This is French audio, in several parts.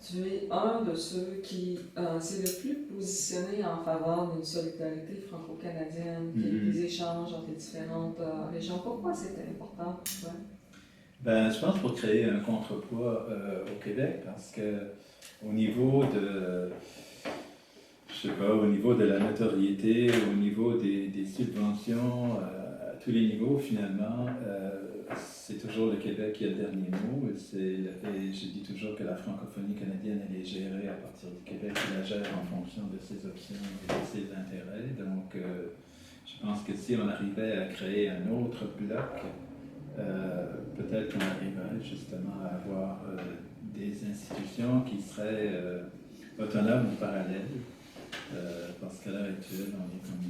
tu es un de ceux qui s'est le plus positionné en faveur d'une solidarité franco-canadienne, des échanges entre les différentes régions. Pourquoi c'était important pour toi? Ben, je pense pour créer un contrepoids au Québec, parce que au niveau de, je sais pas, au niveau de la notoriété, au niveau des subventions, à tous les niveaux finalement, c'est toujours le Québec qui a le dernier mot. Et je dis toujours que la francophonie canadienne, elle est gérée à partir du Québec, qui la gère en fonction de ses options et de ses intérêts. Donc, je pense que si on arrivait à créer un autre bloc, peut-être qu'on arriverait justement à avoir des institutions qui seraient autonomes ou parallèles, parce qu'à l'heure actuelle, on est comme...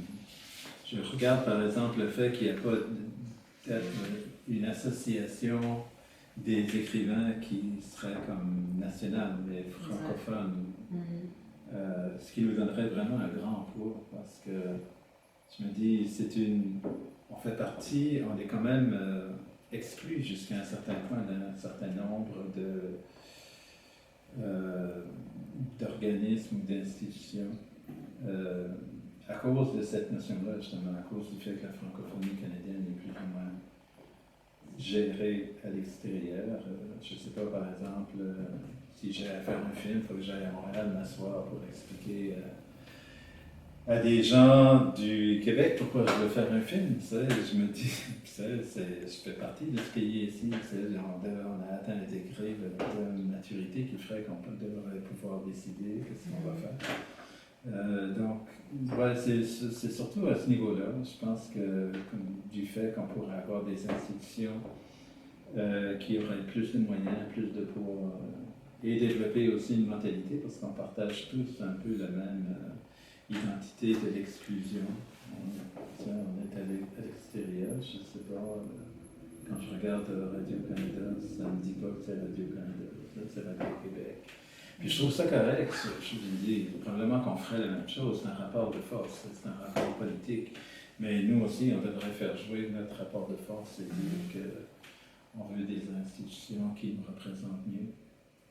Je regarde par exemple le fait qu'il n'y a pas une association des écrivains qui serait comme nationale, mais francophone, ce qui nous donnerait vraiment un grand poids, parce que je me dis, on fait partie, on est quand même exclu jusqu'à un certain point d'un certain nombre d'organismes ou d'institutions à cause de cette notion-là, justement, à cause du fait que la francophonie canadienne est plus ou moins gérée à l'extérieur. Je ne sais pas, par exemple, si j'ai à faire un film, il faut que j'aille à Montréal m'asseoir pour expliquer à des gens du Québec pourquoi je veux faire un film. Je me dis, je fais partie de ce pays ici. On a atteint les degrés de maturité qui ferait qu'on devrait pouvoir décider ce qu'on va faire. Donc, ouais, c'est surtout à ce niveau-là. Je pense que du fait qu'on pourrait avoir des institutions qui auraient plus de moyens, plus de pouvoir, et développer aussi une mentalité, parce qu'on partage tous un peu la même identité de l'exclusion. On est à l'extérieur, je ne sais pas. Quand je regarde Radio-Canada, ça ne me dit pas que c'est Radio-Canada, c'est Radio-Québec. Puis je trouve ça correct, je me dis, probablement qu'on ferait la même chose, c'est un rapport de force, c'est un rapport politique. Mais nous aussi, on devrait faire jouer notre rapport de force et dire qu'on veut des institutions qui nous représentent mieux.